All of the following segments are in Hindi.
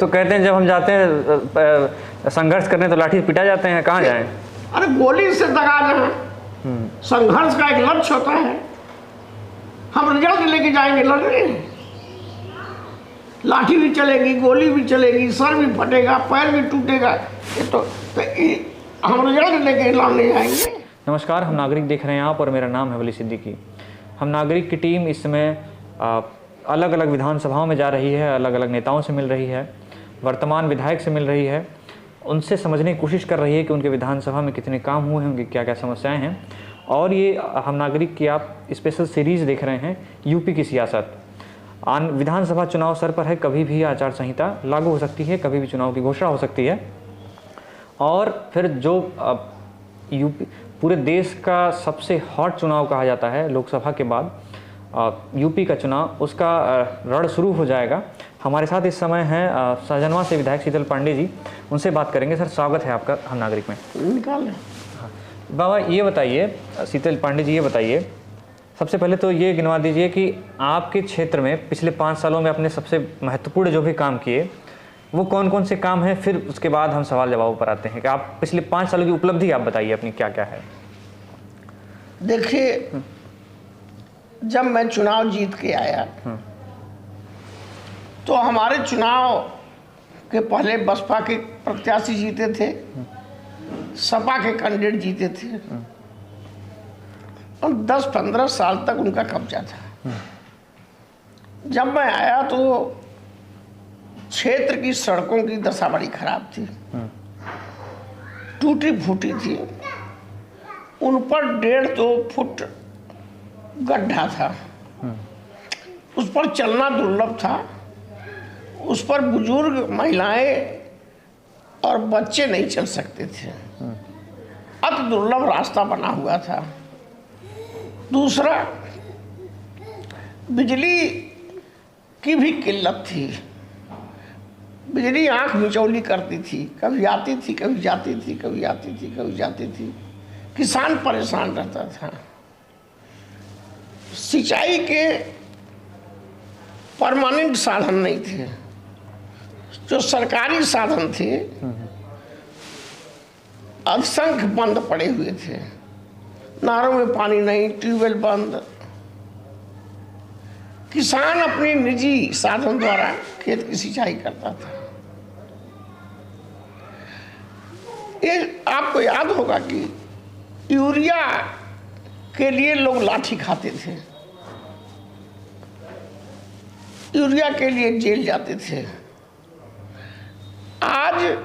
तो कहते हैं जब हम जाते हैं संघर्ष करने तो लाठी पिटा जाते हैं, कहाँ जाएं? अरे गोली से दगा जाए। संघर्ष का एक लक्ष्य होता है, हम रिजल्ट लेके जाएंगे लड़ने। लाठी भी चलेगी, गोली भी चलेगी, सर भी फटेगा, पैर भी टूटेगा, ये तो हम रिजल्ट लेके लड़ने जाएंगे। नमस्कार, हम नागरिक देख रहे हैं आप और मेरा नाम है वली सिद्दीकी। हम नागरिक की टीम इस समय अलग अलग विधानसभाओं में जा रही है, अलग अलग नेताओं से मिल रही है, वर्तमान विधायक से मिल रही है, उनसे समझने की कोशिश कर रही है कि उनके विधानसभा में कितने काम हुए हैं, उनकी क्या क्या समस्याएं हैं। और ये हम नागरिक की आप स्पेशल सीरीज़ देख रहे हैं यूपी की सियासत। विधानसभा चुनाव सर पर है, कभी भी आचार संहिता लागू हो सकती है, कभी भी चुनाव की घोषणा हो सकती है। और फिर जो यूपी पूरे देश का सबसे हॉट चुनाव कहा जाता है लोकसभा के बाद यूपी का चुनाव, उसका रण शुरू हो जाएगा। हमारे साथ इस समय हैं सहजनवा से विधायक शीतल पांडे जी, उनसे बात करेंगे। सर, स्वागत है आपका हम नागरिक में। निकाल बाबा, ये बताइए, शीतल पांडे जी, ये बताइए, सबसे पहले तो ये गिनवा दीजिए कि आपके क्षेत्र में पिछले 5 सालों में अपने सबसे महत्वपूर्ण जो भी काम किए वो कौन कौन से काम हैं, फिर उसके बाद हम सवाल जवाब पर आते हैं कि आप पिछले 5 सालों की उपलब्धि आप बताइए अपनी क्या क्या है। देखिए, जब मैं चुनाव जीत के आया तो हमारे चुनाव के पहले बसपा के प्रत्याशी जीते थे, सपा के कैंडिडेट जीते थे और 10-15 साल तक उनका कब्जा था। जब मैं आया तो क्षेत्र की सड़कों की दशा बड़ी खराब थी, टूटी फूटी थी, उन पर 1.5-2 फुट गड्ढा था, उस पर चलना दुर्लभ था, उस पर बुजुर्ग, महिलाएं और बच्चे नहीं चल सकते थे, अति दुर्लभ रास्ता बना हुआ था। दूसरा, बिजली की भी किल्लत थी, बिजली आंख मिचौली करती थी, कभी आती थी, कभी जाती थी, कभी आती थी, कभी जाती थी, किसान परेशान रहता था। सिंचाई के परमानेंट साधन नहीं थे, जो सरकारी साधन थे असंख्य बंद पड़े हुए थे, नहरों में पानी नहीं, ट्यूबवेल बंद, किसान अपने निजी साधन द्वारा खेत की सिंचाई करता था। ये आपको याद होगा कि यूरिया के लिए लोग लाठी खाते थे, यूरिया के लिए जेल जाते थे। आज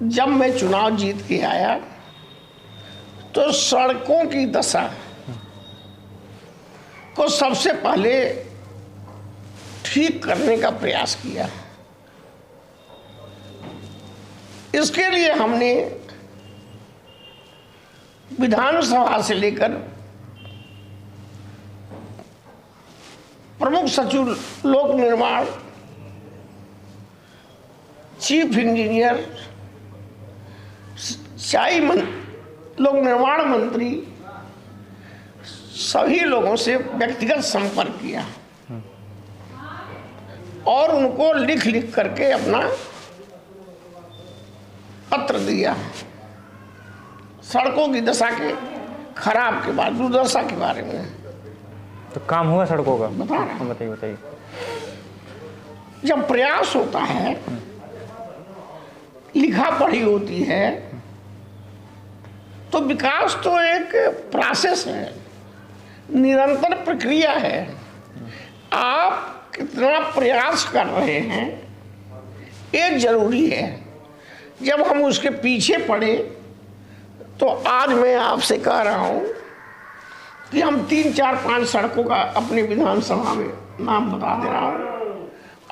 जब मैं चुनाव जीत के आया तो सड़कों की दशा को सबसे पहले ठीक करने का प्रयास किया। इसके लिए हमने विधानसभा से लेकर प्रमुख सचिव लोक निर्माण, चीफ इंजीनियर, लोक निर्माण मंत्री, सभी लोगों से व्यक्तिगत संपर्क किया और उनको लिख लिख करके अपना पत्र दिया सड़कों की दशा के खराब के बाद, दुर्दशा के बारे में। तो काम हुआ सड़कों का? बता रहा हूं। बताइए बताइए। जब प्रयास होता है, लिखा पढ़ी होती है, तो विकास तो एक प्रोसेस है, निरंतर प्रक्रिया है। आप कितना प्रयास कर रहे हैं ये जरूरी है। जब हम उसके पीछे पड़े तो आज मैं आपसे कह रहा हूं कि हम 3-4-5 सड़कों का अपने विधानसभा में नाम बता दे रहा हूं,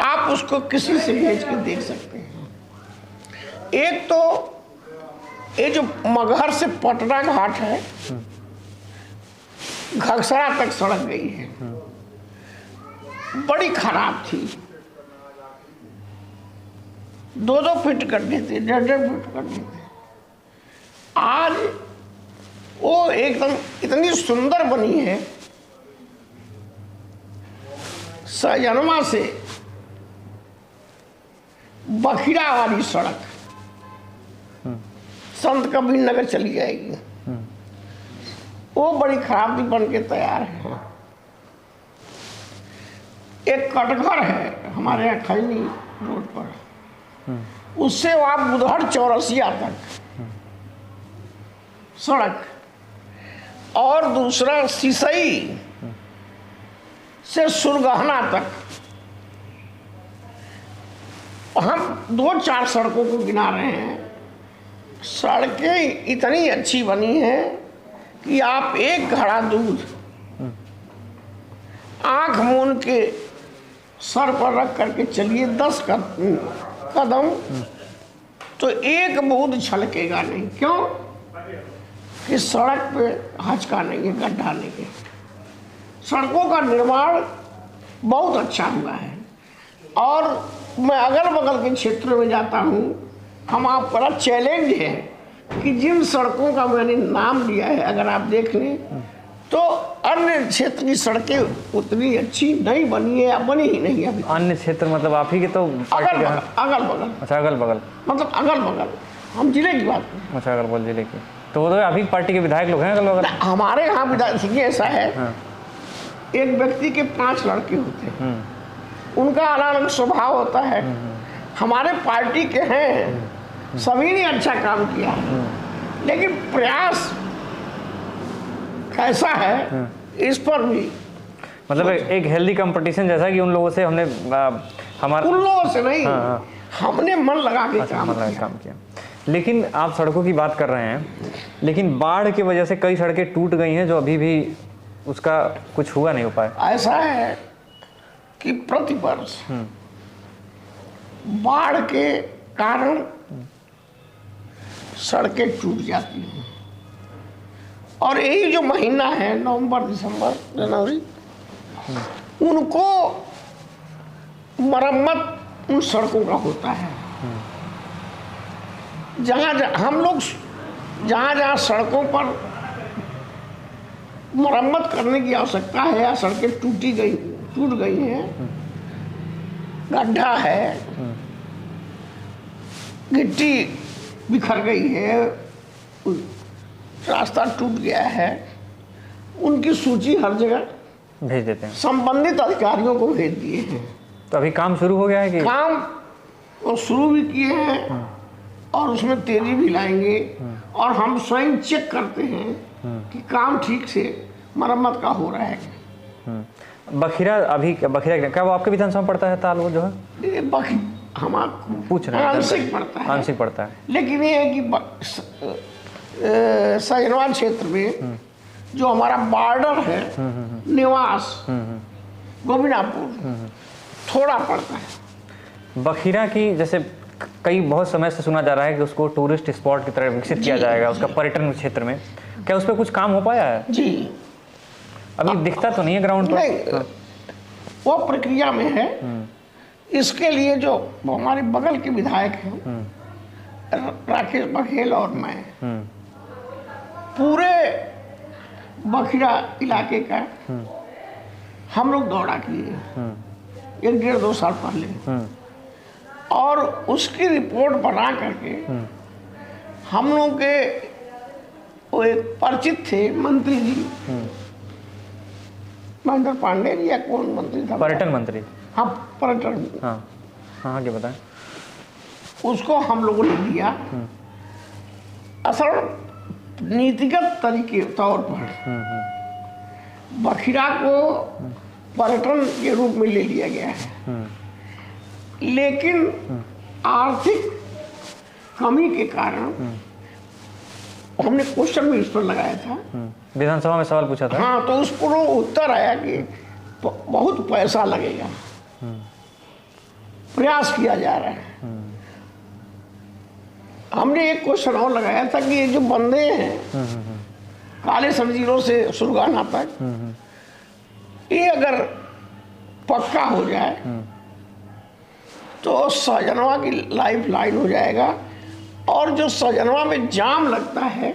आप उसको किसी से भेज के देख सकते हैं। एक तो ये जो मगहर से पटना घाट है, घगसरा तक सड़क गई है, बड़ी खराब थी, 2-2 फीट गड्ढे थे, 1.5 फीट गड्ढे थे। आज वो एकदम इतनी सुंदर बनी है, सहजनवा से बखिरा वाली सड़क संत कबीर नगर चली जाएगी, वो बड़ी खराब बन के तैयार है। एक कटघर है हमारे यहाँ खैनी रोड पर, उससे वहाँ बुधहर चौरसिया तक सड़क, और दूसरा सिसई से सुरगहना तक। हम 2-4 सड़कों को गिना रहे हैं। सड़कें इतनी अच्छी बनी हैं कि आप एक घड़ा दूध आंख मूंद के सर पर रख करके चलिए 10 कदम, तो एक बूंद छलकेगा नहीं। क्यों? कि सड़क पे हचका नहीं है, गड्ढा नहीं है। सड़कों का निर्माण बहुत अच्छा हुआ है। और मैं अगल बगल के क्षेत्र में जाता हूँ, हम आप बड़ा चैलेंज है कि जिन सड़कों का मैंने नाम लिया है, अगर आप देख लें तो अन्य क्षेत्र की सड़कें उतनी अच्छी नहीं बनी है या बनी ही नहीं है अभी। अन्य क्षेत्र मतलब आप ही के तो अगल बगल। अच्छा, अगल बगल मतलब अगल बगल, हम जिले की बात। अच्छा, अगल बगल जिले की, तो वो तो अभी पार्टी के विधायक लोग हैं अगल बगल। हमारे यहाँ विधायक ऐसा है, हाँ। एक व्यक्ति के 5 लड़के होते हैं, उनका अलग अलग स्वभाव होता है। हमारे पार्टी के हैं, सभी ने अच्छा काम किया है, लेकिन प्रयास कैसा है इस पर भी मतलब एक हेल्दी कंपटीशन जैसा कि उन लोगों से हमने हमारा, उन लोगों से नहीं, हाँ। हमने मन लगा के काम किया। लेकिन आप सड़कों की बात कर रहे हैं, लेकिन बाढ़ की वजह से कई सड़कें टूट गई हैं जो अभी भी उसका कुछ हुआ नहीं हो पाया। ऐसा है कि प्रतिवर्ष बाढ़ के कारण सड़कें टूट जाती हैं, और यही जो महीना है नवंबर, दिसंबर, जनवरी, उनको मरम्मत उन सड़कों का होता है। हम लोग जहाँ सड़कों पर मरम्मत करने की आवश्यकता है या सड़कें टूट गई हैं, गड्ढा है, गिट्टी बिखर गई है, रास्ता टूट गया है, उनकी सूची हर जगह भेज देते हैं, संबंधित अधिकारियों को भेज दिए हैं। तो अभी काम शुरू हो गया है कि काम वो शुरू भी किए हैं और उसमें तेजी भी लाएंगे, और हम स्वयं चेक करते हैं कि काम ठीक से मरम्मत का हो रहा है। बखिरा क्या वो आपके विधानसभा में पड़ता है ताल, वो जो है हम आपको पूछ रहे हैं, आंशिक पड़ता है, आंशिक पड़ता है, लेकिन ये है कि सजनवा क्षेत्र में जो हमारा बॉर्डर है, निवास गोविंदापुर, थोड़ा पड़ता है। बखिरा की जैसे कई बहुत समय से सुना जा रहा है कि उसको टूरिस्ट स्पॉट की तरह विकसित किया जाएगा, उसका पर्यटन क्षेत्र में, क्या उस पर कुछ काम हो पाया है? जी, अभी दिखता तो नहीं है ग्राउंड पर। नहीं, वो प्रक्रिया में है। इसके लिए जो हमारे बगल के विधायक हैं राकेश बघेल और मैं, पूरे बखिरा इलाके का हम लोग दौरा किए 1-1.5-2 साल पहले, और उसकी रिपोर्ट बना करके हम लोग के वो एक परिचित थे मंत्री जी, महेंद्र पांडे जी या कौन मंत्री था, पर्यटन मंत्री, हाँ पर्यटन, हाँ आगे बताएं। उसको हम लोगों ने दिया असल नीतिगत तरीके तौर पर बखिरा को पर्यटन के रूप में ले लिया गया है, लेकिन आर्थिक कमी के कारण हमने क्वेश्चन भी इस पर लगाया था, विधानसभा में सवाल पूछा था। हाँ, तो उस पर उत्तर आया कि बहुत पैसा लगेगा, प्रयास किया जा रहा है। हमने एक क्वेश्चन और लगाया था कि ये जो बंदे हैं काले संजीरों से सुरगाना तक, ये अगर पक्का हो जाए तो सजनवा की लाइफ लाइन हो जाएगा, और जो सजनवा में जाम लगता है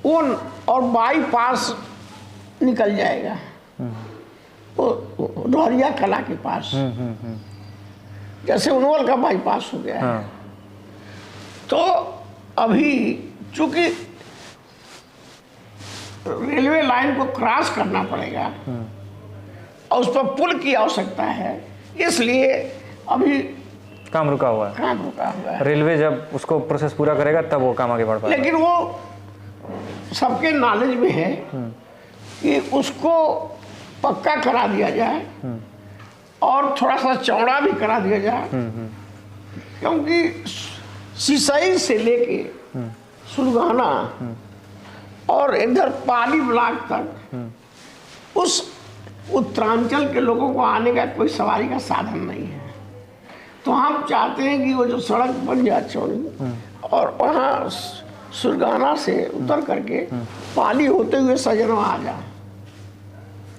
वो और बाईपास निकल जाएगा वो डोहरिया कला के पास। जैसे उनवल का बाईपास हो गया है। हाँ। तो अभी चूंकि रेलवे लाइन को क्रॉस करना पड़ेगा और उस पर पुल की आवश्यकता है, इसलिए अभी काम रुका हुआ है। काम रुका हुआ है। रेलवे जब उसको प्रोसेस पूरा करेगा तब वो काम आगे बढ़ पाएगा। लेकिन वो सबके नॉलेज में है कि उसको पक्का करा दिया जाए और थोड़ा सा चौड़ा भी करा दिया जाए, क्योंकि सिसई से लेके सुरगाना और इधर पाली ब्लॉक तक उस उत्तरांचल के लोगों को आने का कोई सवारी का साधन नहीं है। तो हम चाहते हैं कि वो जो सड़क बन जाए चौड़ी और वहाँ सुरगाना से उतर करके पाली होते हुए सजनवा आ जाए।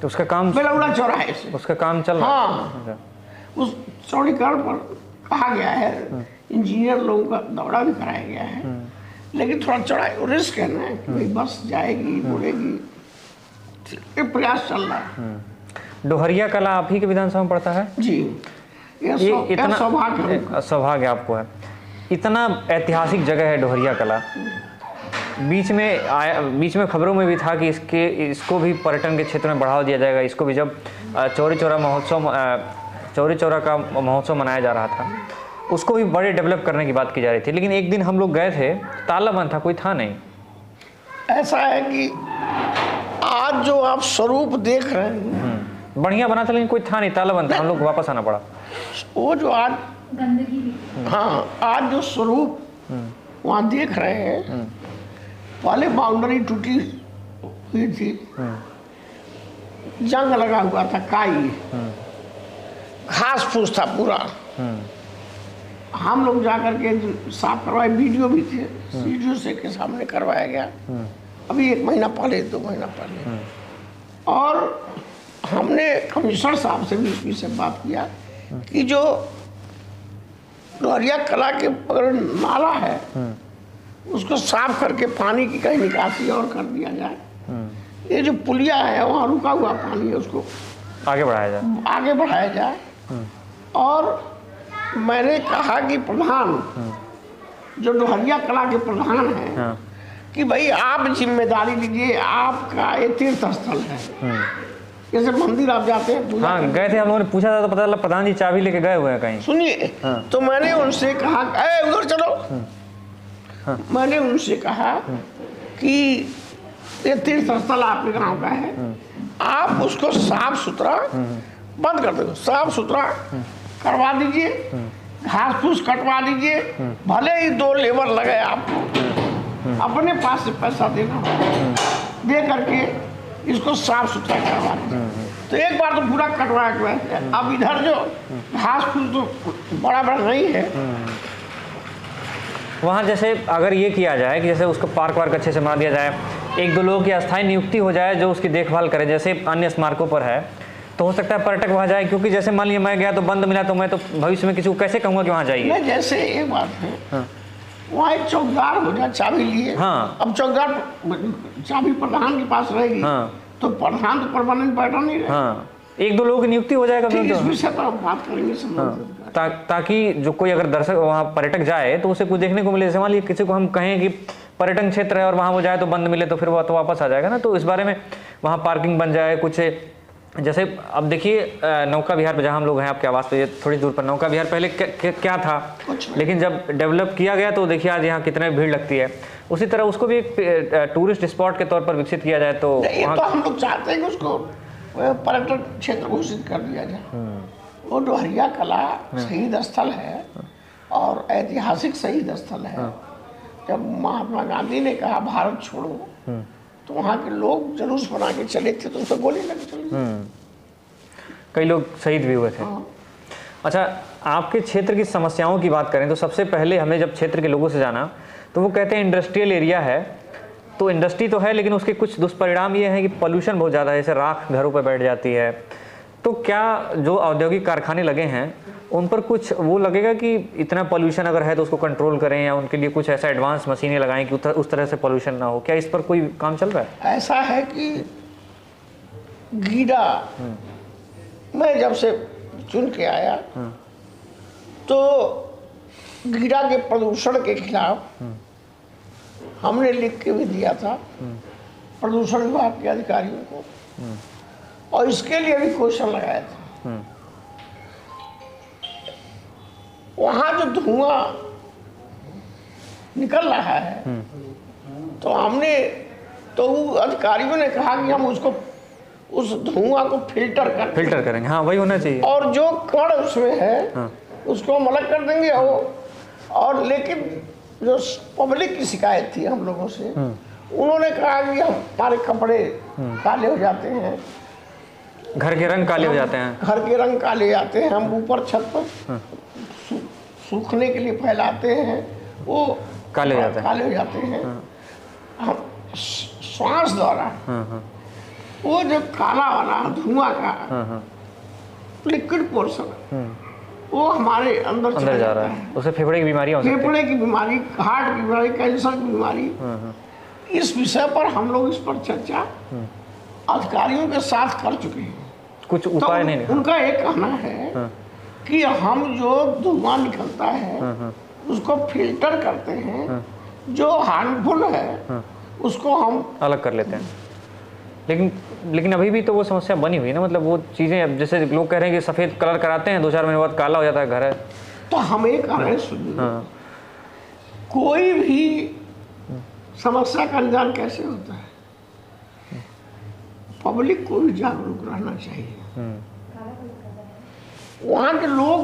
तो उसका काम बेलौड़ा चौराहे से उसका काम चल रहा है। हाँ, उस चौड़ीकरण पर कहा गया है, इंजीनियर लोगों का दौरा भी कराया गया है, लेकिन थोड़ा चौड़ा रिस्क है ना कि भाई बस जाएगी मुड़ेगी, ये प्रयास चल रहा है। डोहरिया कला आप ही के विधानसभा में पड़ता है जी, ये इतना सौभाग्य सौभाग्य आपको है। इतना ऐतिहासिक जगह है डोहरिया कला। बीच में खबरों में भी था कि इसको भी पर्यटन के क्षेत्र में बढ़ावा दिया जाएगा। इसको भी जब चौरी चौरा का महोत्सव मनाया जा रहा था, उसको भी बड़े डेवलप करने की बात की जा रही थी। लेकिन एक दिन हम लोग गए थे, ताला बंद था, कोई था नहीं। ऐसा है कि आज जो आप स्वरूप देख रहे हैं बढ़िया बना था, लेकिन कोई था नहीं, ताला बंद था, हम लोग वापस आना पड़ा। वो जो आज हाँ, आज जो स्वरूप वहाँ देख रहे हैं, पहले बाउंड्री टूटी हुई थी, जंग लगा हुआ था, काई घास फूस था पूरा। हम लोग जाकर के साफ करवाए, वीडियो भी थे, वीडियो से के सामने करवाया गया अभी 1 महीना पहले, 2 महीना पहले। और हमने कमिश्नर साहब से भी इस विषय बात किया कि जो डोहरिया कला के बगल नाला है उसको साफ करके पानी की कहीं निकासी और कर दिया जाए। ये जो पुलिया है वहाँ रुका हुआ पानी है, उसको आगे बढ़ाया जाए। और मैंने कहा कि प्रधान जो डोहरिया कला के प्रधान हैं कि भाई आप जिम्मेदारी लीजिए, आपका ये तीर्थ स्थल है, जैसे मंदिर आप जाते हैं। हाँ, गए थे, हम लोगों ने पूछा था तो पता चला प्रधान जी चाबी लेके गए हुए हैं कहीं। सुनिए, तो मैंने उनसे कहा उधर चलो। मैंने उनसे कहा कि ये तीर्थ स्थल आपके गांव का है, आप उसको साफ सुथरा बंद कर दो, साफ सुथरा करवा दीजिए, घास फूस कटवा दीजिए, भले ही 2 लेबर लगे आपको, अपने पास से पैसा देना, दे करके इसको साफ सुथरा करवा दीजिए। तो एक बार तो पूरा कटवाया गया। अब इधर जो घास फूस तो बड़ा नहीं है, वहाँ जैसे अगर ये किया जाए कि जैसे उसको पार्क वार्क अच्छे से बना दिया जाए, 1-2 लोगों की अस्थायी नियुक्ति हो जाए जो उसकी देखभाल करे, जैसे अन्य स्मारकों पर है, तो हो सकता है पर्यटक वहाँ जाए। क्योंकि जैसे मान लिया मैं गया तो बंद मिला, तो मैं तो भविष्य में किसी को कैसे कहूँगा कि वहाँ जाइए। जैसे एक बात है, वहाँ एक चौकीदार हो जाए चाबी लिए। हाँ। अब चौकीदार चाबी प्रधान के पास रहेगी। हाँ। तो प्रधान तो परमानेंट बैठा नहीं रहेगा। हाँ, 1-2 लोगों की नियुक्ति हो जाएगा। इस विषय पर हम बात करेंगे। ताकि जो कोई अगर दर्शक वहाँ पर्यटक जाए तो उसे कुछ देखने को मिले। जैसे मान लीजिए किसी को हम कहें कि पर्यटन क्षेत्र है और वहाँ वो जाए तो बंद मिले, तो फिर वो तो वापस आ जाएगा ना। तो इस बारे में वहाँ पार्किंग बन जाए कुछ, जैसे अब देखिए नौका विहार पे जहाँ हम लोग हैं, आपके आवास पे थोड़ी दूर पर नौका विहार पहले क्या था, लेकिन जब डेवलप किया गया तो देखिए आज यहाँ कितने भीड़ लगती है। उसी तरह उसको भी एक टूरिस्ट स्पॉट के तौर पर विकसित किया जाए तो हम लोग चाहते हैं कि उसको पर्यटन क्षेत्र घोषित कर दिया जाए। वो डोहरिया कला शहीद स्थल है और ऐतिहासिक शहीद स्थल है। जब महात्मा गांधी ने कहा भारत छोड़ो, तो वहाँ के लोग जुलूस बना के चले थे, तो उस पर गोली लग चली, कई लोग शहीद भी हुए थे। अच्छा, आपके क्षेत्र की समस्याओं की बात करें तो सबसे पहले हमें जब क्षेत्र के लोगों से जाना तो वो कहते हैं इंडस्ट्रियल एरिया है। तो इंडस्ट्री तो है, लेकिन उसके कुछ दुष्परिणाम ये हैं कि पॉल्यूशन बहुत ज़्यादा है, जैसे राख घरों पर बैठ जाती है। तो क्या जो औद्योगिक कारखाने लगे हैं उन पर कुछ वो लगेगा कि इतना पॉल्यूशन अगर है तो उसको कंट्रोल करें, या उनके लिए कुछ ऐसा एडवांस मशीनें लगाएं कि उस तरह से पॉल्यूशन ना हो? क्या इस पर कोई काम चल रहा है? ऐसा है कि गीडा मैं जब से चुन के आया तो गीड़ा के प्रदूषण के खिलाफ हमने लिख के भी दिया था प्रदूषण विभाग के अधिकारियों को, और इसके लिए भी क्वेश्चन लगाया था। वहाँ जो धुआं निकल रहा है तो हमने तो अधिकारियों ने कहा कि हम उसको उस धुआं को फिल्टर करेंगे। हाँ, वही होना चाहिए। और जो कण उसमें है उसको हम अलग कर देंगे। और लेकिन जो पब्लिक की शिकायत थी हम लोगों से, उन्होंने कहा कि हमारे कपड़े काले हो जाते हैं, घर के रंग काले हो जाते हैं, हम ऊपर छत पर सूखने के लिए फैलाते हैं, वो काले हो जाते हैं। हम श्वास द्वारा वो जो काला वाला धुआं का लिक्विड पोर्शन वो हमारे अंदर जा रहा है, उससे फेफड़े की बीमारी हो सकती है, फेफड़े की बीमारी, हार्ट की बीमारी, कैंसर की बीमारी। इस विषय पर हम लोग इस पर चर्चा अधिकारियों के साथ कर चुके हैं। कुछ उपाय नहीं। उनका एक कहना है कि हम जो धुआं निकलता है उसको फिल्टर करते हैं, जो हार्मफुल है उसको हम अलग कर लेते हैं। लेकिन अभी भी तो वो समस्या बनी हुई है ना, मतलब वो चीज़ें जैसे लोग कह रहे हैं कि सफ़ेद कलर कराते हैं, 2-4 महीने बाद काला हो जाता है घर है। तो हम एक कह रहे हैं, सुनिए, कोई भी समस्या का निदान कैसे होता है? पब्लिक को भी जागरूक रहना चाहिए। वहाँ के लोग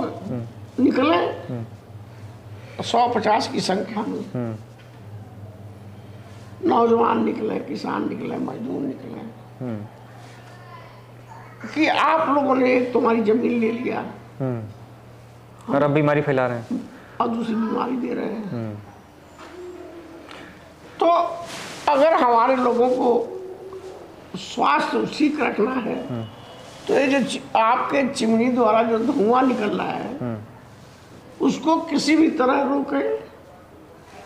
निकले 150 की संख्या में, नौजवान निकले, किसान निकले, मजदूर निकले, कि आप लोगों ने तुम्हारी जमीन ले लिया और अब बीमारी फैला रहे हैं और दूसरी बीमारी दे रहे हैं। तो अगर हमारे लोगों को स्वास्थ्य ठीक रखना है तो ये जो आपके चिमनी द्वारा जो धुआं निकल रहा है उसको किसी भी तरह रोकें,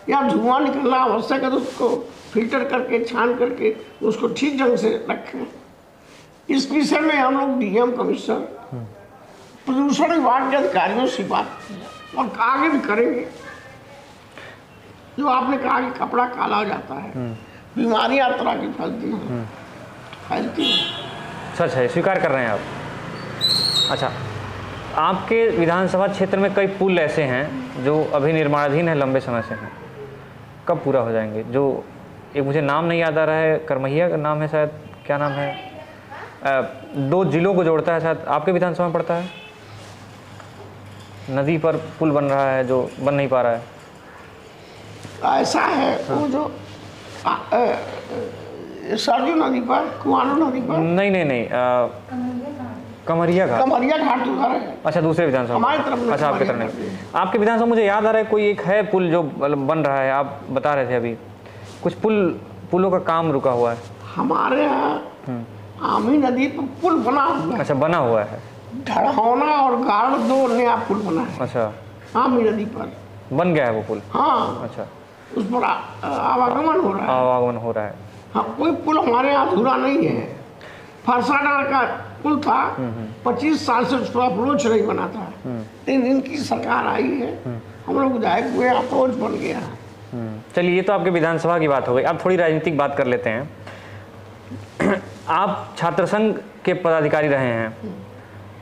या धुआं निकलना आवश्यक है तो उसको फिल्टर करके, छान करके उसको ठीक ढंग से रखें। इस विषय में हम लोग डीएम कमिश्नर, प्रदूषण विभाग के अधिकारियों से बात की और आगे भी करेंगे। जो आपने कहा कि कपड़ा काला हो जाता है, बीमारियां तरह की फैलती हैं, सच है, स्वीकार कर रहे हैं आप। अच्छा, आपके विधानसभा क्षेत्र में कई पुल ऐसे हैं जो अभी निर्माणाधीन है, लंबे समय से हैं, कब पूरा हो जाएंगे? जो एक मुझे नाम नहीं याद आ रहा है, करमैया का नाम है शायद, क्या नाम है, 2 जिलों को जोड़ता है, शायद आपके विधानसभा में पड़ता है। नदी पर पुल बन रहा है जो बन नहीं पा रहा है। ऐसा है वो जो सरजू नदी पर, कुआनो नदी पर, नहीं, कमरिया घाट उधर है। अच्छा, दूसरे विधानसभा हमारी तरफ में। अच्छा, आपकी तरफ नहीं। आपके विधानसभा मुझे याद आ रहा है, कोई एक है पुल जो बन रहा है, आप बता रहे थे अभी, कुछ पुलों का काम रुका हुआ है हमारे यहाँ। आमी नदी पर पुल बना हुआ है। अच्छा, बना हुआ है। ढड़ौना और गाड़ 2 नया पुल बना है। अच्छा, आमी नदी पर बन गया है वो पुल? हाँ। अच्छा, उस पर आवागमन हो रहा है। हाँ, कोई पुल हमारे यहाँ अधूरा नहीं है। फरसाडार का पुल था, 25 साल से उस पर अप्रोच नहीं बना था, लेकिन इनकी सरकार आई है, हम लोग विधायक हुए, अप्रोच बन गया। चलिए, ये तो आपके विधानसभा की बात हो गई। अब थोड़ी राजनीतिक बात कर लेते हैं। आप छात्र संघ के पदाधिकारी रहे हैं।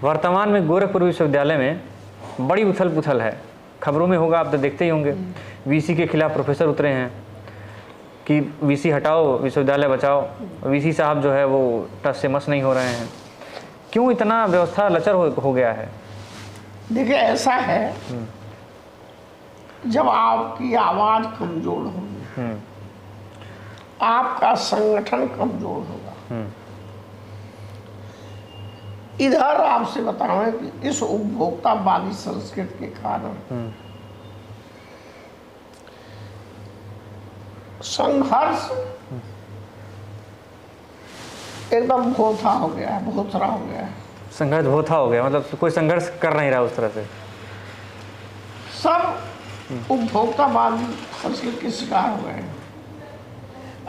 वर्तमान में गोरखपुर विश्वविद्यालय में बड़ी उथल पुथल है, खबरों में होगा, आप तो देखते ही होंगे। वीसी के खिलाफ प्रोफेसर उतरे हैं कि वीसी हटाओ, विश्वविद्यालय बचाओ। वीसी साहब जो है वो टस से मस नहीं हो रहे हैं। क्यों इतना व्यवस्था लचर हो गया है? देखिए, ऐसा है, जब आपकी आवाज़ कमज़ोर होगी, आपका संगठन कमज़ोर होगा। इधर आपसे बताएं कि इस उपभोक्तावादी संस्कृति के कारण संघर्ष एकदम भोथा हो गया है, भोथरा हो गया है। संघर्ष भोथा हो गया मतलब कोई संघर्ष कर नहीं रहा उस तरह से। सब उपभोक्तावादी संस्कृति के शिकार हो गए हैं।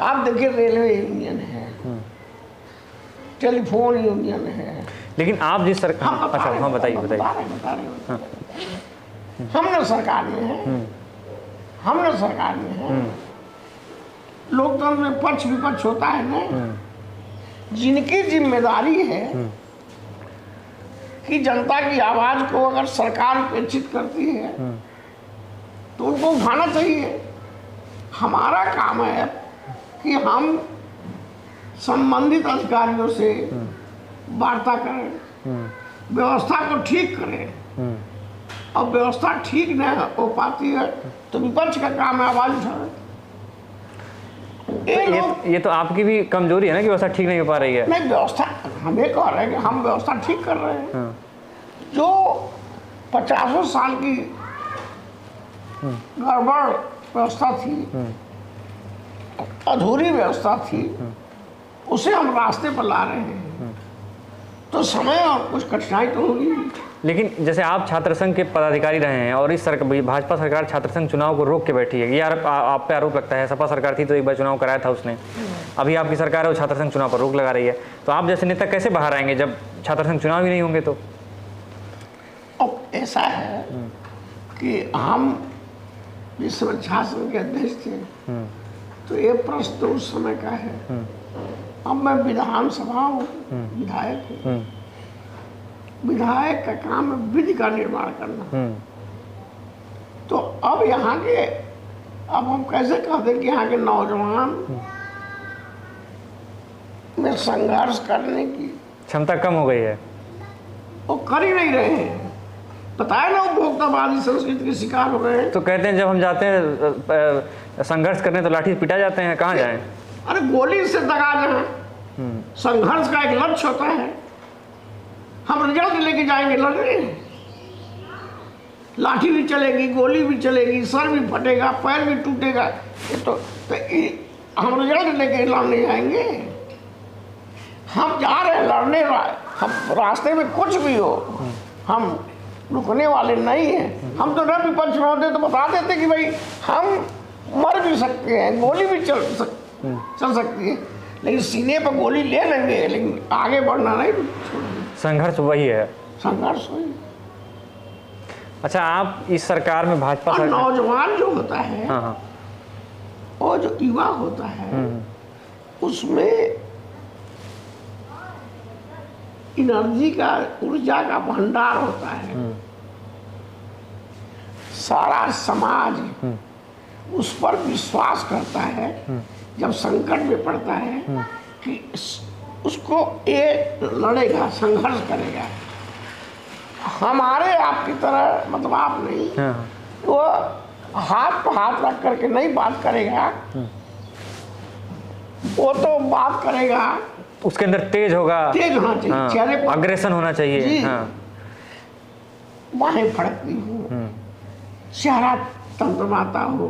आप देखिए, रेलवे यूनियन है, टेलीफोन यूनियन है, लेकिन आप जिस सरकार, अच्छा हाँ बताइए। हमने सरकार में है, हमने सरकार में है। लोकतंत्र में पक्ष विपक्ष होता है ना, जिनकी जिम्मेदारी है कि जनता की आवाज को अगर सरकार उपेक्षित करती है तो उनको उठाना चाहिए। हमारा काम है कि हम संबंधित अधिकारियों से वार्ता करें, व्यवस्था को ठीक करें, और व्यवस्था ठीक नहीं हो पाती है तो विपक्ष का काम है आवाज उठाना। ये तो आपकी भी कमजोरी है ना कि व्यवस्था ठीक नहीं हो पा रही है। नहीं, व्यवस्था हम ये कह रहे हैं कि हम व्यवस्था ठीक कर रहे हैं। जो 50 साल की गड़बड़ व्यवस्था थी, अधूरी व्यवस्था थी, उसे हम रास्ते पर ला रहे हैं। तो समय और कुछ कठिनाई तो होगी। लेकिन जैसे आप छात्र संघ के पदाधिकारी रहे हैं और इस सरकार, भाजपा सरकार छात्र संघ चुनाव को रोक के बैठी है, यार आप पे आरोप लगता है। सपा सरकार थी तो एक बार चुनाव कराया था उसने, अभी आपकी सरकार है वो छात्र संघ चुनाव पर रोक लगा रही है। तो आप जैसे नेता कैसे बाहर आएंगे जब छात्र संघ चुनाव ही नहीं होंगे? तो अब ऐसा है कि हम जिस समय छात्र संघ के अध्यक्ष थे तो ये प्रश्न तो उस समय का है। अब मैं विधानसभा विधायक हूँ। विधायक का काम है विधि का निर्माण करना। तो अब यहाँ के, अब हम कैसे कहते हैं कि यहाँ के नौजवान में संघर्ष करने की क्षमता कम हो गई है, वो कर ही नहीं रहे हैं। पता है ना, उपभोक्तावादी संस्कृति के शिकार हो गए हैं। तो कहते हैं जब हम जाते हैं संघर्ष करने तो लाठी पिटा जाते हैं, कहाँ जाएं? अरे गोली से दगा जाए। संघर्ष का एक लक्ष्य होता है, हम रिजल्ट लेके जाएंगे लड़ने। लाठी भी चलेगी, गोली भी चलेगी, सर भी फटेगा, पैर भी टूटेगा, तो हम रिजल्ट लेके लड़ने जाएंगे। हम जा रहे हैं लड़ने, हम रास्ते में कुछ भी हो हम रुकने वाले नहीं हैं। हम तो न विपक्ष में होते तो बता देते कि भाई हम मर भी सकते हैं, गोली भी चल सकती है, लेकिन सीने पर गोली ले लेंगे, लेकिन आगे बढ़ना नहीं। संघर्ष वही है, संघर्ष वही। अच्छा, आप इस सरकार में भाजपा और नौजवान जो होता है, हाँ, और जो युवा होता है, उसमें एनर्जी का, ऊर्जा का भंडार होता है। सारा समाज उस पर विश्वास करता है जब संकट में पड़ता है कि उसको ये लड़ेगा, संघर्ष करेगा। हमारे आपकी तरह, मतलब आप नहीं, वो हाथ पर हाथ रख करके नहीं बात करेगा। वो तो बात करेगा, उसके अंदर तेज होगा, तेज होना चाहिए, चेहरे पर अग्रेशन होना चाहिए। बाहें फड़कती हो, चेहरा तमतमाता हो,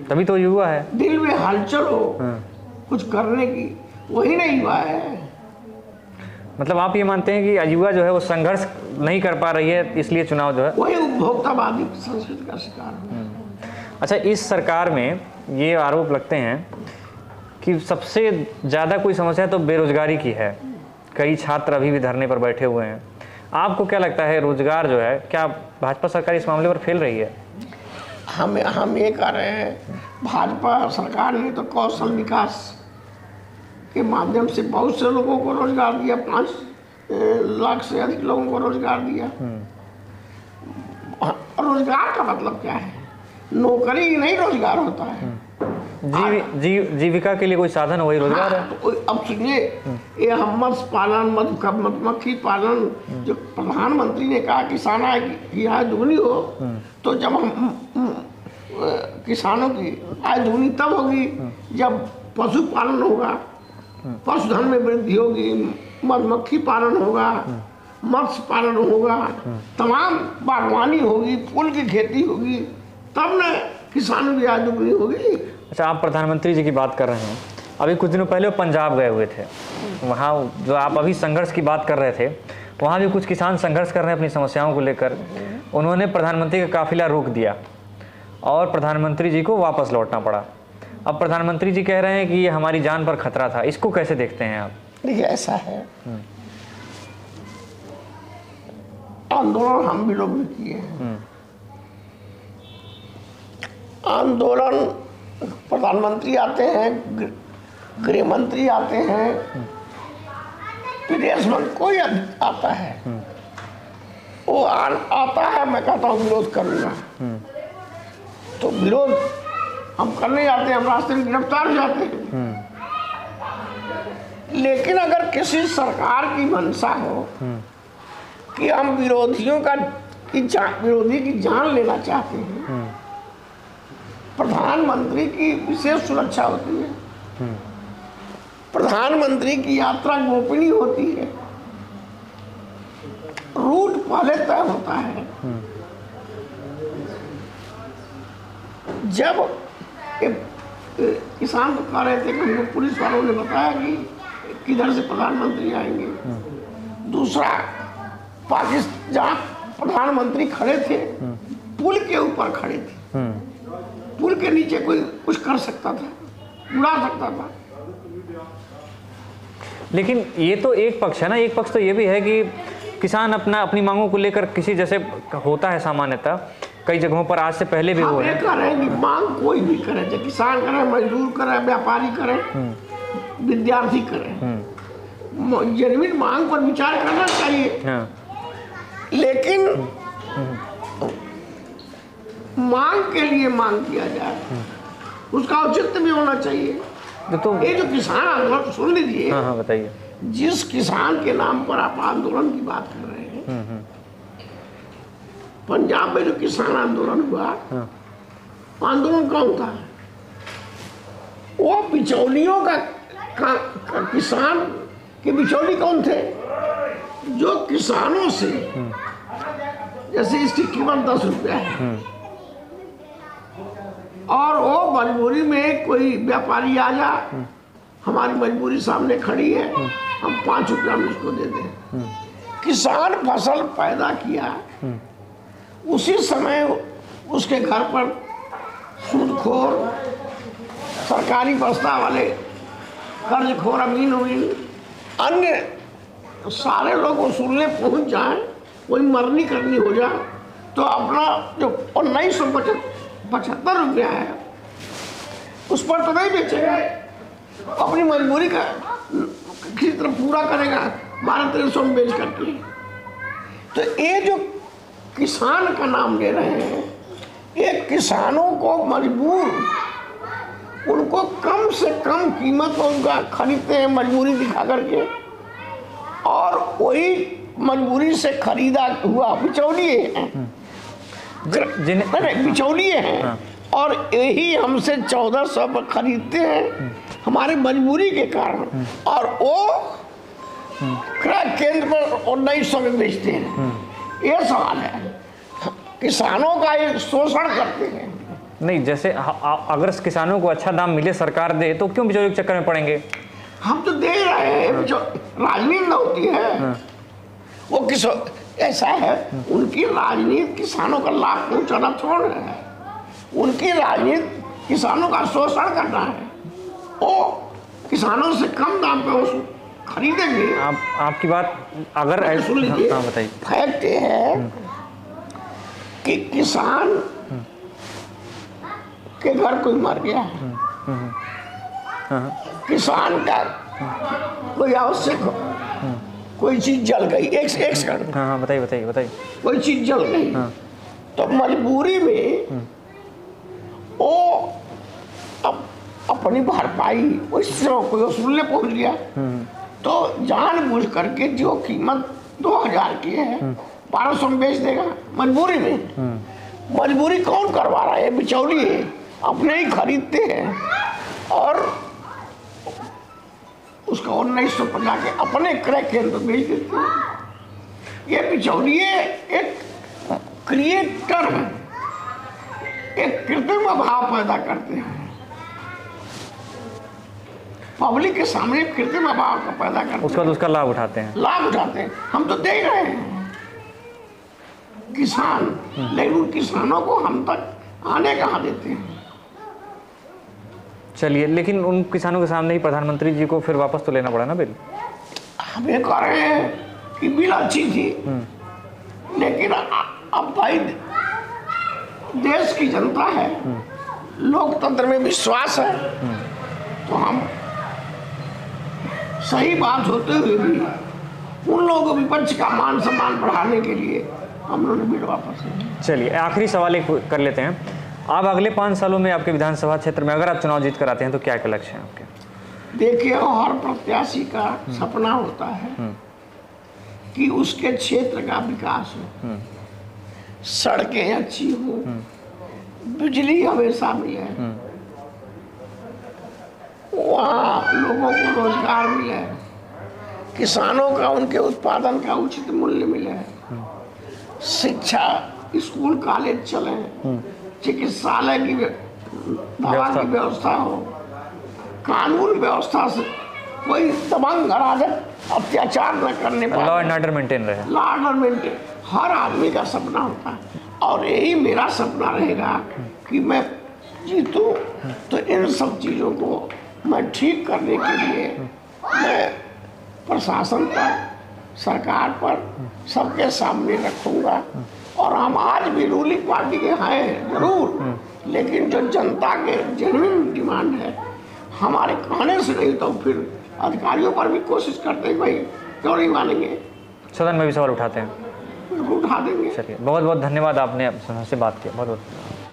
तभी तो युवा है। दिल में हलचल हो कुछ करने की, वही नहीं हुआ है। मतलब आप ये मानते हैं कि युवा जो है वो संघर्ष नहीं कर पा रही है, इसलिए चुनाव जो है वही उपभोक्तावादी संस्कृति का शिकार है। अच्छा, इस सरकार में ये आरोप लगते हैं कि सबसे ज़्यादा कोई समस्या तो बेरोजगारी की है। कई छात्र अभी भी धरने पर बैठे हुए हैं। आपको क्या लगता है, रोजगार जो है, क्या भाजपा सरकार इस मामले पर फेल रही है? हम ये कह रहे हैं, भाजपा सरकार ने तो कौशल विकास के माध्यम से बहुत से लोगों को रोजगार दिया, 5 लाख से अधिक लोगों को रोजगार दिया। रोजगार का मतलब क्या है? नौकरी ही नहीं रोजगार होता है। जीविका के लिए कोई साधन वही रोजगार है। तो अब सुनिए, ये हम मत्स्य पालन, मधुमक्खी पालन, जो प्रधानमंत्री ने कहा किसान आय की आय दुगनी हो, तो जब हम किसानों की आय दुगनी तब होगी जब पशुपालन होगा, पशुधन में वृद्धि होगी, मधुमक्खी पालन होगा, मत्स्य पालन होगा, तमाम बागवानी होगी, फूल की खेती होगी, तब न किसानों की आय दुगनी होगी। अच्छा, आप प्रधानमंत्री जी की बात कर रहे हैं। अभी कुछ दिनों पहले वो पंजाब गए हुए थे। वहाँ जो आप अभी संघर्ष की बात कर रहे थे, वहाँ भी कुछ किसान संघर्ष कर रहे हैं अपनी समस्याओं को लेकर। उन्होंने प्रधानमंत्री का काफिला रोक दिया और प्रधानमंत्री जी को वापस लौटना पड़ा। अब प्रधानमंत्री जी कह रहे हैं कि ये हमारी जान पर खतरा था। इसको कैसे देखते हैं आप? देखिए, ऐसा है, आंदोलन हम भी लोग भी किए हैं, आंदोलन, प्रधानमंत्री आते हैं, गृह मंत्री आते हैं, विदेश मंत्री, कोई आता है, वो आता है, मैं कहता हूँ विरोध करूंगा, तो विरोध हम करने जाते हैं, हम रास्ते में गिरफ्तार हो जाते हैं। लेकिन अगर किसी सरकार की मंशा हो कि हम विरोधी की जान लेना चाहते हैं, प्रधानमंत्री की विशेष सुरक्षा होती है, प्रधानमंत्री की यात्रा गोपनीय होती है, रूट पहले तय होता है। जब किसान कह रहे थे कि हमको पुलिस वालों ने बताया कि किधर से प्रधानमंत्री आएंगे, दूसरा पाकिस्तान जहाँ प्रधानमंत्री खड़े थे पुल के ऊपर खड़े थे, पुल के नीचे कोई कुछ कर सकता था, उड़ा सकता था। लेकिन ये तो एक पक्ष है ना, एक पक्ष तो ये भी है कि किसान अपनी मांगों को लेकर किसी, जैसे होता है सामान्यतः कई जगहों पर आज से पहले भी हो रहे हैं कि मांग कोई भी करे, चाहे किसान करे, मजदूर करे, व्यापारी करे, विद्यार्थी करे, जेन्युइन मांग पर विचार करना चाहिए। हाँ। लेकिन मांग के लिए मांग किया जाए, उसका औचित्य भी होना चाहिए। तो ये जो किसान आंदोलन, सुन लीजिए। हाँ, बताइए। जिस किसान के नाम पर आप आंदोलन की बात कर रहे हैं, पंजाब में जो किसान आंदोलन हुआ, आंदोलन कौन था? वो बिचौलियों का किसान के बिचौली कौन थे? जो किसानों से, जैसे इसकी कीमत 10 रुपया है और वो मजबूरी में कोई व्यापारी आ जा, हमारी मजबूरी सामने खड़ी है, हम 5 रुपया में इसको दे दें। किसान फसल पैदा किया, उसी समय उसके घर पर सूदखोर, सरकारी बस्ता वाले, कर्जखोर, अमीन अन्य सारे लोग वसूलने पहुंच जाएं, कोई मरनी करनी हो जाए, तो अपना जो 1975 रुपया है उस पर तो नहीं बेचेगा, अपनी मजबूरी का किसी तरह पूरा करेगा 1200-1300 में बेच करके। तो ये जो किसान का नाम ले रहे हैं, ये किसानों को मजबूर, उनको कम से कम कीमत पर उनका खरीदते हैं मजबूरी दिखा करके, और वही मजबूरी से खरीदा हुआ बिचौलिए हैं, बिचौलिए हैं, और यही हमसे 1400 पर खरीदते हैं हमारी मजबूरी के कारण, और वो क्रय केंद्र पर 1900 में बेचते हैं। ये सवाल है, किसानों का ये शोषण करते हैं। नहीं, जैसे अगर किसानों को अच्छा दाम मिले, सरकार दे, तो क्यों बिचौलियों के चक्कर में पड़ेंगे? हम तो दे रहे हैं, राजनीति न होती है। वो किस ऐसा है, उनकी राजनीति किसानों का लाभ पहुंचाना थोड़ा है, उनकी राजनीति किसानों का शोषण करना है। वो किसानों से कम दाम पे वो खरीदेंगे। आपकी बात अगर सुन लीजिए, बताइए। फैक्ट ये है कि किसान के घर कोई मर गया है, किसान का कोई आवश्यक हो, कोई चीज जल गई, एक सेकंड। हाँ, बताइए। कोई चीज जल गई, तो मजबूरी में वो अपनी भरपाई उससे कोई वसूलने पहुंच गया, तो जानबूझ करके जो कीमत 2000 की है 1200 में बेच देगा मजबूरी में। मजबूरी कौन करवा रहा है? बिचौली है, अपने ही खरीदते हैं और उसका 1900 पर जाके अपने क्रय केंद्र पर बेच देते हैं। ये बिचौलिए एक क्रिएटर है, एक कृत्रिम अभाव पैदा करते हैं, पब्लिक के सामने कृत्रिम अभाव का पैदा करते हैं, उसका लाभ उठाते हैं। हम तो दे रहे हैं किसान, लेकिन उन किसानों को हम तक आने कहाँ देते हैं? चलिए, लेकिन उन किसानों के सामने ही प्रधानमंत्री जी को फिर वापस तो लेना पड़ा ना बिल। हम ये कह रहे हैं कि बिल अच्छी थी, लेकिन अब भाई देश की जनता है, लोकतंत्र में विश्वास है, तो हम सही बात होते हुए भी उन लोगों को विपक्ष का मान सम्मान बढ़ाने के लिए हम लोग ने बिल वापस लिया। चलिए आखिरी सवाल एक कर लेते हैं। आप अगले 5 सालों में आपके विधानसभा क्षेत्र में अगर आप चुनाव जीत कर आते हैं तो क्या क्या लक्ष्य हैं आपके? देखिए, हर प्रत्याशी का सपना होता है कि उसके क्षेत्र का विकास हो, सड़कें अच्छी हो, बिजली हमेशा मिले, वहाँ लोगों को रोजगार मिले, किसानों का उनके उत्पादन का उचित मूल्य मिले, शिक्षा, स्कूल कॉलेज चले, चिकित्सालय की दवा की व्यवस्था हो, कानून व्यवस्था से कोई दबंग अराजक अत्याचार न करने पाए, लॉ एंड ऑर्डर मेंटेन रहे। लॉ एंड मेंटेन हर आदमी का सपना होता है, और यही मेरा सपना रहेगा कि मैं जीतूं तो इन सब चीज़ों को मैं ठीक करने के लिए मैं प्रशासन पर, सरकार पर सबके सामने रखूंगा। और हम आज भी रूलिंग पार्टी के हैं जरूर, लेकिन जो जनता के जेन्युइन डिमांड है, हमारे कहने से नहीं तो फिर अधिकारियों पर भी कोशिश करते हैं, भाई क्यों नहीं मानेंगे, सदन में भी सवाल उठाते हैं, उठा देंगे। चलिए बहुत बहुत धन्यवाद, आपने हमसे बात किया, बहुत बहुत।